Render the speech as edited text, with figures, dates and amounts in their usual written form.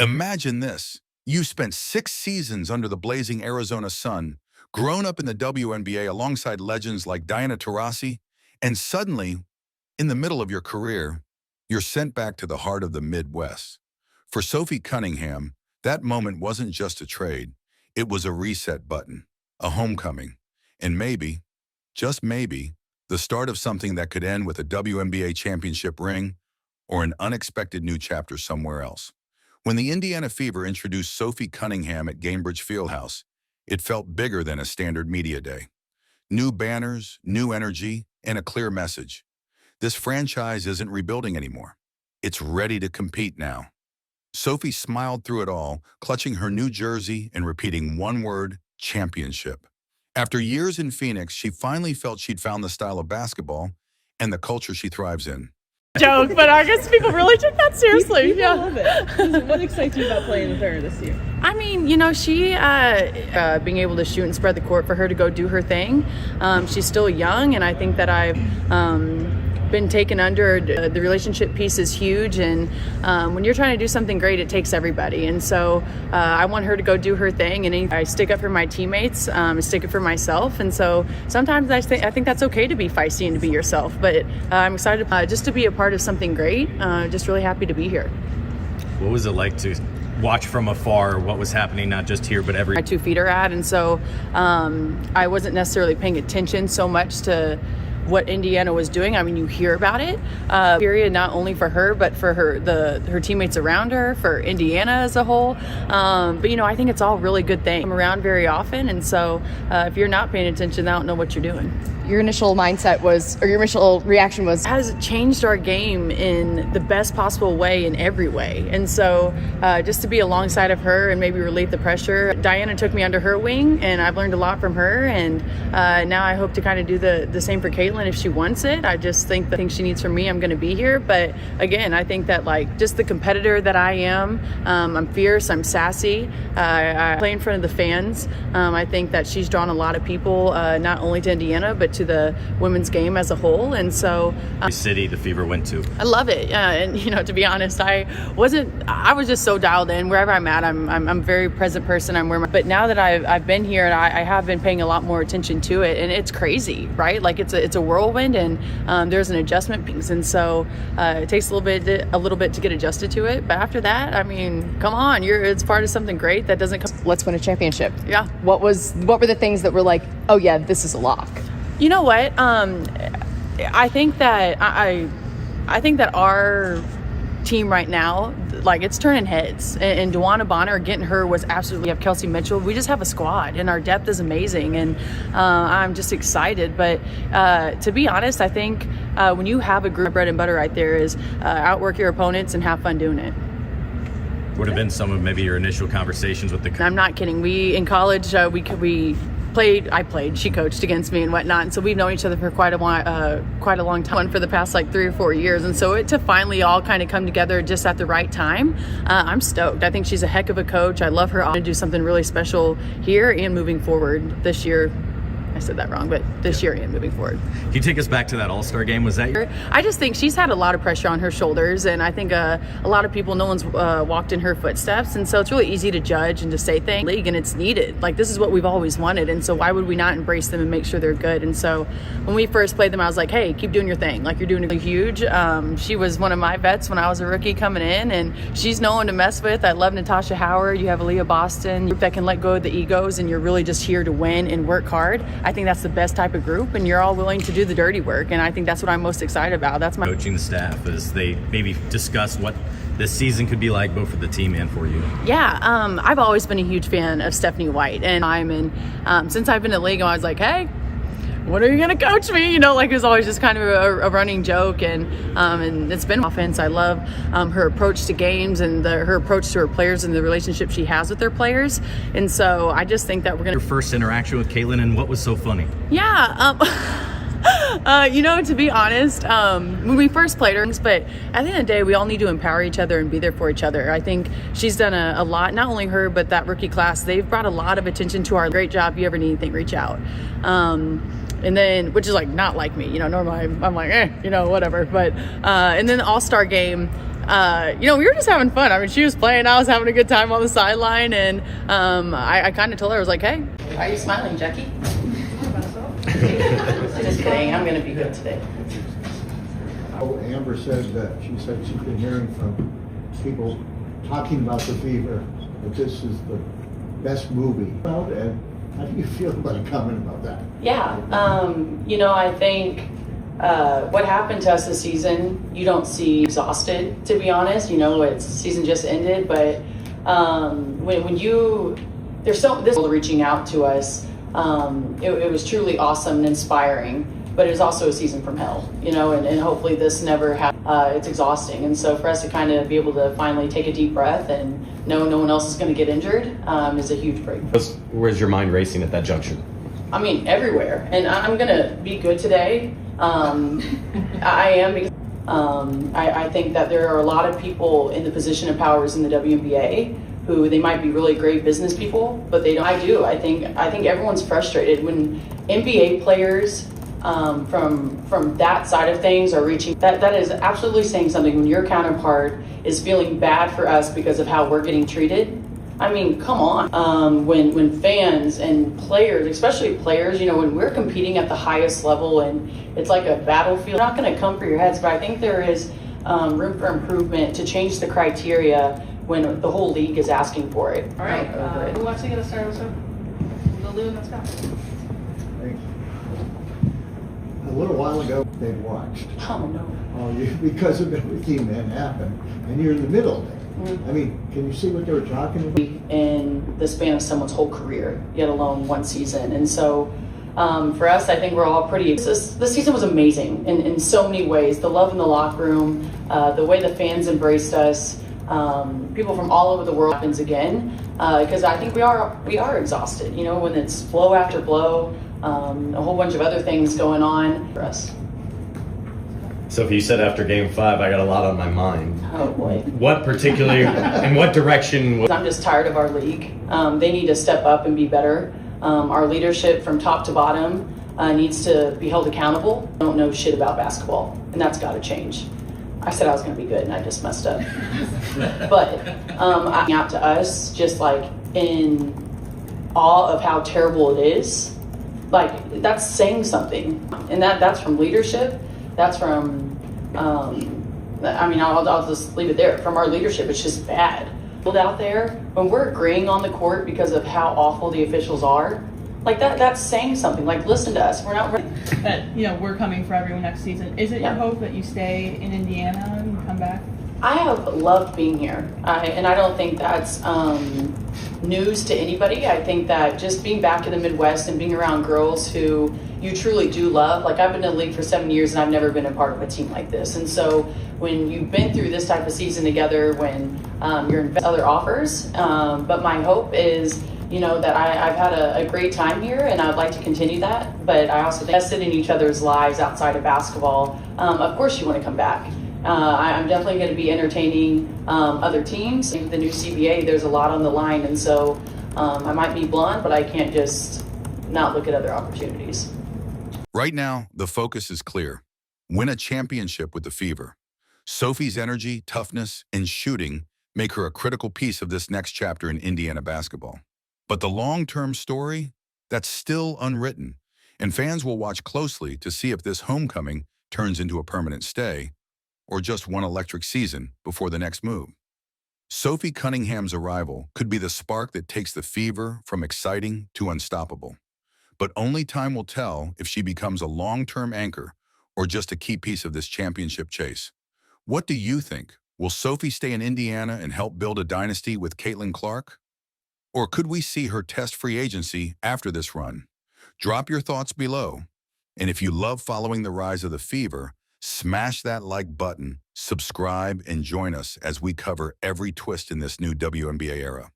Imagine this. You spent 6 seasons under the blazing Arizona sun, grown up in the WNBA alongside legends like Diana Taurasi, and suddenly, in the middle of your career, you're sent back to the heart of the Midwest. For Sophie Cunningham, that moment wasn't just a trade. It was a reset button, a homecoming, and maybe, just maybe, the start of something that could end with a WNBA championship ring or an unexpected new chapter somewhere else. When the Indiana Fever introduced Sophie Cunningham at Gainbridge Fieldhouse, it felt bigger than a standard media day. New banners, new energy, and a clear message. This franchise isn't rebuilding anymore. It's ready to compete now. Sophie smiled through it all, clutching her new jersey and repeating one word: championship. After years in Phoenix, she finally felt she'd found the style of basketball and the culture she thrives in. Joke, but I guess people really took that seriously. People Yeah. love it. What excites you about playing with her this year? I mean, she being able to shoot and spread the court for her to go do her thing. She's still young, and I think that I've been taken under. The relationship piece is huge, and when you're trying to do something great, it takes everybody. And so I want her to go do her thing, and I stick up for my teammates, I stick up for myself. And so sometimes I think that's okay to be feisty and to be yourself. But I'm excited just to be a part of something great. Just really happy to be here. What was it like to watch from afar what was happening, not just here, but My 2 feet are at, and so I wasn't necessarily paying attention so much to what Indiana was doing. I mean, you hear about it, period, not only for her, but for her teammates around her, for Indiana as a whole. But I think it's all really good things. I'm around very often, and so if you're not paying attention, I don't know what you're doing. Your initial mindset was, or your initial reaction was, Has changed our game in the best possible way, in every way. And so just to be alongside of her and maybe relieve the pressure. Diana took me under her wing, and I've learned a lot from her, and now I hope to kind of do the same for Caitlin if she wants it. I just think the thing she needs from me, I'm going to be here. But again, I think that just the competitor that I am, I'm fierce, I'm sassy, I play in front of the fans. I think that she's drawn a lot of people, not only to Indiana, but to the women's game as a whole. And so city the Fever went to? I love it. And to be honest, I was just so dialed in. Wherever I'm at, I'm a very present person. But now that I've been here, and I have been paying a lot more attention to it, and it's crazy, right? It's a whirlwind, and there's an adjustment piece, and so it takes a little bit to get adjusted to it. But after that, I mean, come on, it's part of something great that doesn't come. let's win a championship. Yeah. What were the things that were like, oh yeah, this is a lock? You know what? I think that I think that our team right now, it's turning heads. And Dewana Bonner, getting her was absolutely. We have Kelsey Mitchell. We just have a squad, and our depth is amazing. And I'm just excited. But to be honest, I think when you have a group, bread and butter right there is outwork your opponents and have fun doing it. Would have been some of maybe your initial conversations with the. I'm not kidding. We in college we played, she coached against me and whatnot, and so we've known each other for quite a long time, for the past 3 or 4 years, and so to finally all kind of come together just at the right time, I'm stoked. I think she's a heck of a coach. I love her. I'm going to do something really special here and moving forward this year. I said that wrong, but this year and moving forward. Can you take us back to that All-Star game? Was that your... I just think she's had a lot of pressure on her shoulders, and I think a lot of people, no one's walked in her footsteps, and so it's really easy to judge and to say things. League, and it's needed. This is what we've always wanted, and so why would we not embrace them and make sure they're good? And so when we first played them, I was like, hey, keep doing your thing. You're doing it huge. She was one of my vets when I was a rookie coming in, and she's no one to mess with. I love Natasha Howard. You have Aaliyah Boston, group that can let go of the egos, and you're really just here to win and work hard. I think that's the best type of group, and you're all willing to do the dirty work, and I think that's what I'm most excited about. That's my coaching staff, as they maybe discuss what this season could be like, both for the team and for you. Yeah, I've always been a huge fan of Stephanie White, and since I've been in the league, I was like, hey, when are you going to coach me? It was always just kind of a running joke, and it's been offense. I love her approach to games and her approach to her players and the relationship she has with their players. And so I just think that we're going to... Your first interaction with Caitlin, and what was so funny? Yeah, to be honest, when we first played her, but at the end of the day, we all need to empower each other and be there for each other. I think she's done a lot, not only her, but that rookie class. They've brought a lot of attention to our great job. If you ever need anything, reach out. And then, which is not like me, normally I'm like, whatever. But, and then the All-Star game, we were just having fun. I mean, she was playing, I was having a good time on the sideline, and I kind of told her, I was like, hey, why are you smiling, Jackie? Just kidding, I'm going to be good today. Oh, Amber said that she said she's been hearing from people talking about the Fever, that this is the best movie. And how do you feel about a comment about that? Yeah, I think what happened to us this season, you don't see exhausted, to be honest. It's season just ended, but when this reaching out to us, it was truly awesome and inspiring. But it was also a season from hell, and hopefully this never happens. It's exhausting, and so for us to kind of be able to finally take a deep breath and know no one else is going to get injured is a huge break. Where's your mind racing at that juncture? I mean, everywhere, and I'm going to be good today. I am because I think that there are a lot of people in the position of powers in the WNBA who they might be really great business people, but they don't. I think everyone's frustrated when NBA players from that side of things are reaching. That is absolutely saying something when your counterpart is feeling bad for us because of how we're getting treated. I mean, come on. When fans and players, especially players, when we're competing at the highest level and it's like a battlefield, they're not going to come for your heads, but I think there is room for improvement to change the criteria when the whole league is asking for it. All right, who wants to get us started with some? Lulu, let's go. Thanks. A little while ago, they watched. Oh, no. Because of everything that happened, and you're in the middle of it. I mean, can you see what they were talking about? In the span of someone's whole career, yet alone one season. And so for us, I think we're all pretty, this season was amazing in so many ways. The love in the locker room, the way the fans embraced us, people from all over the world happens again. Because I think we are exhausted, when it's blow after blow, a whole bunch of other things going on for us. Sophie, you said after Game 5, I got a lot on my mind. Oh boy. What particularly, in what direction? I'm just tired of our league. They need to step up and be better. Our leadership from top to bottom needs to be held accountable. I don't know shit about basketball, and that's got to change. I said I was going to be good, and I just messed up. But out to us, just like in awe of how terrible it is, like that's saying something, and that's from leadership. That's from, I'll just leave it there. From our leadership, it's just bad. Out there, when we're agreeing on the court because of how awful the officials are, like that's saying something. Like, listen to us. We're not. We're coming for everyone next season. Is it your hope that you stay in Indiana and come back? I have loved being here, and I don't think that's news to anybody. I think that just being back in the Midwest and being around girls who you truly do love. Like, I've been in the league for 7 years and I've never been a part of a team like this. And so when you've been through this type of season together, when you're in other offers, but my hope is, that I've had a great time here and I'd like to continue that. But I also think invested in each other's lives outside of basketball. Of course you want to come back. I'm definitely going to be entertaining other teams. The new CBA, there's a lot on the line. And so I might be blunt, but I can't just not look at other opportunities. Right now, the focus is clear. Win a championship with the Fever. Sophie's energy, toughness, and shooting make her a critical piece of this next chapter in Indiana basketball. But the long-term story, that's still unwritten, and fans will watch closely to see if this homecoming turns into a permanent stay or just one electric season before the next move. Sophie Cunningham's arrival could be the spark that takes the Fever from exciting to unstoppable. But only time will tell if she becomes a long-term anchor or just a key piece of this championship chase. What do you think? Will Sophie stay in Indiana and help build a dynasty with Caitlin Clark? Or could we see her test free agency after this run? Drop your thoughts below. And if you love following the rise of the Fever, smash that like button, subscribe, and join us as we cover every twist in this new WNBA era.